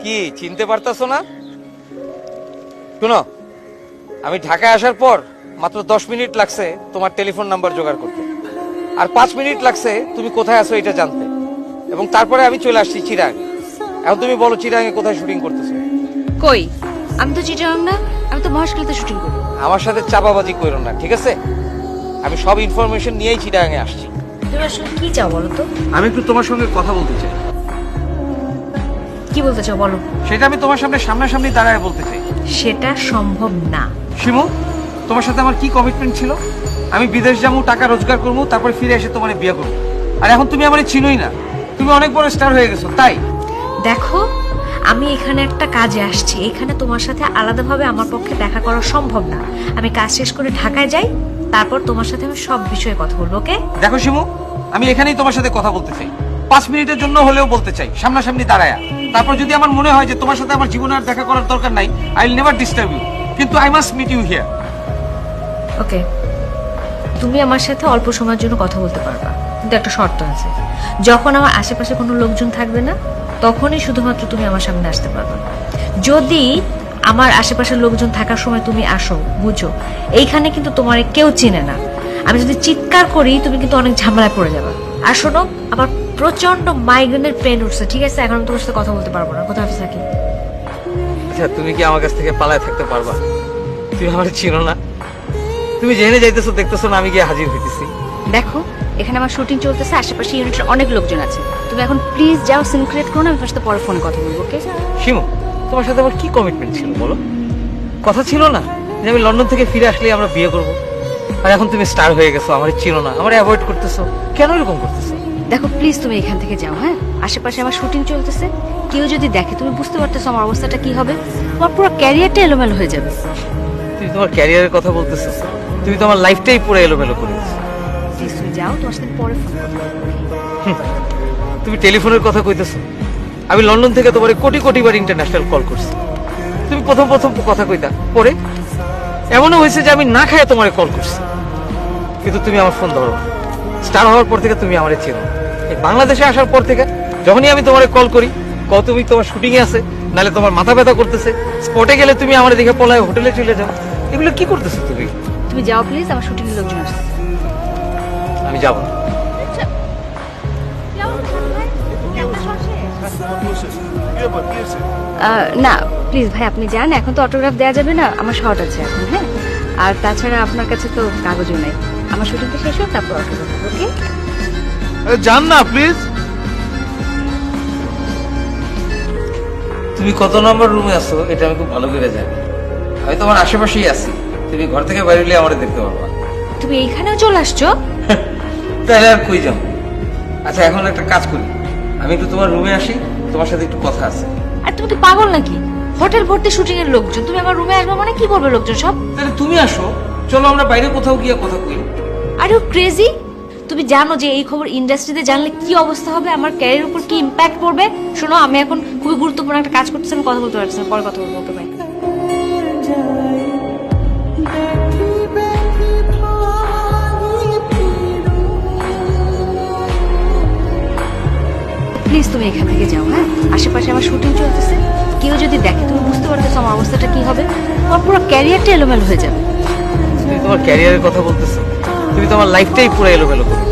কি চিনতে পারতাছো না? শুনো, আমি ঢাকায় আসার পর মাত্র 10 মিনিট লাগছে তোমার টেলিফোন নাম্বার জোগাড় করতে, আর 5 মিনিট লাগছে তুমি কোথায় আছো এটা জানতে, এবং তারপরে আমি চলে আসছি চিরাং। এখন তুমি বলো চিরাঙে কোথায় শুটিং করতেছো? কই, আমি তো চিটাগাং না, আমি তো মহেশখালীতে শুটিং করি। আমার সাথে চাপাবাজি করো না, ঠিক আছে? আমি সব ইনফরমেশন নিয়েই চিরাঙে আসছি। তুমি আসলে কি চাও বলো তো? আমি একটু তোমার সঙ্গে কথা বলতে চাই। কি বলতে চাও বলো? সেটা আমি তোমার সামনে সামনাসামনি দাঁড়ায় বলতে চাই। সেটা সম্ভব না। শিমু, তোমার সাথে আমার কি কমিটমেন্ট ছিল? আমি বিদেশ যাবো, টাকা রোজগার করবো, তারপরে ফিরে এসে তোমার বিয়ে করবো। আর এখন তুমি আমার চিনোই না, তুমি অনেক বড় স্টার হয়ে গেছো। তাই দেখো, আমি এখানে একটা কাজে আসছি, এখানে তোমার সাথে আলাদাভাবে আমার পক্ষে দেখা করা সম্ভব না। আমি কাজ শেষ করে ঢাকায় যাই, তারপর তোমার সাথে আমি সব বিষয়ে কথা বলবো। ওকে? দেখো শিমু, আমি এখানেই তোমার সাথে কথা বলতে চাই, 5 মিনিটের জন্য হলেও বলতে চাই, সামনাসামনি দাঁড়ায়া। তারপর যদি আমার মনে হয় যে তোমার সাথে আমার জীবনে আর দেখা করার দরকার নাই, I will never disturb you, কিন্তু I must meet you here. Okay, তুমি আমার সাথে অল্প সময়ের জন্য কথা বলতে পারবা, কিন্তু একটা শর্ত আছে। যখন আমার আশেপাশে কোনো লোকজন থাকবে না, তখনই শুধুমাত্র তুমি আমার সামনে আসতে পারবে। যদি আমার আশেপাশের লোকজন থাকার সময় তুমি আসো, বুঝো এইখানে কিন্তু তোমার কেউ চিনে না। আমি যদি চিৎকার করি, তুমি কিন্তু অনেক ঝামেলায় পড়ে যাবে। আর শোনো, আমার প্রচন্ড মাইগ্রেনের পেন উঠছে, ঠিক আছে? এখন আমি তোমার সাথে কথা বলতে পারবো না। কোথায় অফিস থাকি? আচ্ছা, তুমি কি আমার কাছ থেকে পালায় থাকতে পারবা? তুমি আমার চিনো না, তুমি জেনে যাইতেছো, দেখতেছো না আমি গিয়ে হাজির হইতেছি। দেখো, এখানে আমার শুটিং চলতেছে, আশেপাশে ইউনিটের অনেক লোকজন আছে। তুমি এখন প্লিজ যাও, সিন ক্রিয়েট করো না, আমি তোমার সাথে পরে ফোনে কথা বলবো। ওকে? শিমু, তোমার সাথে আমার কি কমিটমেন্ট ছিল বলো? কথা ছিল না যে আমি লন্ডন থেকে ফিরে আসলেই আমরা বিয়ে করব? আর এখন তুমি স্টার হয়ে গেছো, আমার চিনো না, আমার অ্যাভয়েড করতেছো, কেন এরকম করতেছো? দেখো প্লিজ, তুমি এখান থেকে যাও। হ্যাঁ, আশেপাশে আমার শুটিং চলতেছে, কেউ যদি দেখে, তুমি বুঝতে পারতেছো আমার অবস্থাটা কি হবে। তোমার পুরো ক্যারিয়ারটা এলোমেলো হয়ে যাবে। তুমি তোমার ক্যারিয়ারের কথা বলতেছো, তুমি তোমার লাইফটাই পুরো এলোমেলো করে দিচ্ছো। প্লিজ তুমি যাও, তোমার সাথে পরে ফোন করবো। তুমি টেলিফোনের কথা কইতেছো, আমি লন্ডন থেকে তোমার কোটি কোটি বার ইন্টারন্যাশনাল কল করছি, তুমি প্রথম প্রথম কথা কইতা, পরে এমনও হয়েছে যে আমি না খাইয়া তোমার কল করছি, কিন্তু তুমি আমার ফোন ধরো। স্টার হওয়ার পর থেকে তুমি আমারে চেনো। এই বাংলাদেশে আসার পর থেকে যখনই আমি তোমারে কল করি, তুমি তোমার শুটিং এ আছে, নালে তোমার মাথা ব্যথা করতেছে, স্পটে গেলে তুমি আমার দেখে পলায় হোটেলে চলে যাও। এগুলো কি করতেছো তুমি? তুমি যাও প্লিজ, আমার শুটিং এর লোকজন আসছে। আমি যাবো না। না প্লিজ ভাই, আপনি যান, এখন তো অটোগ্রাফ দেওয়া যাবে না, আমার শর্ট আছে এখন। হ্যাঁ, আর তাছাড়া আপনার কাছে তো কাগজও নাই। আমার শুটিংটা শেষ হোক, তারপর অটোগ্রাফ। ওকে? যান না প্লিজ। তুমি কত নম্বর রুমে আছো এটা আমি খুব ভালো করে জানি, আমি তোমার আশেপাশেই আছি, তুমি ঘর থেকে বাইরে হলে আমারে দেখতে পারবা। তুমি এইখানেও চলে আসছো? তাহলে আর কই যাও? আচ্ছা, এখন একটা কাজ করি, আমি একটু তোমার রুমে আসি, তোমার সাথে একটু কথা আছে। আর তুমি কি পাগল নাকি? হোটেল ভর্তি শুটিং এর লোকজন, তুমি আমার রুমে আসবে মানে কি বলবে লোকজন সব? তাহলে তুমি আসো, চলো আমরা বাইরে কোথাও গিয়ে কথা কই। Are you crazy? তুমি জানো যে এই খবর ইন্ডাস্ট্রিতে জানলে কি অবস্থা হবে, আমার ক্যারিয়ারের উপর কি ইম্প্যাক্ট পড়বে? শোনো, আমি এখন খুবই গুরুত্বপূর্ণ একটা কাজ করতেছি, আমি কথা বলতে পারছি না, পরে কথা বলবো। Okay bye. প্লিজ তুমি এখান থেকে যাও। হ্যাঁ, আশেপাশে আমার শুটিং চলতেছে, কেউ যদি দেখে, তুমি বুঝতে পারতেছো আমার অবস্থাটা কি হবে। তোমার পুরো ক্যারিয়ারটা এলোমেলো হয়ে যাবে। তুমি তোমার ক্যারিয়ারের কথা বলতেছো, তুমি তোমার লাইফটাই পুরো এলোমেলো করে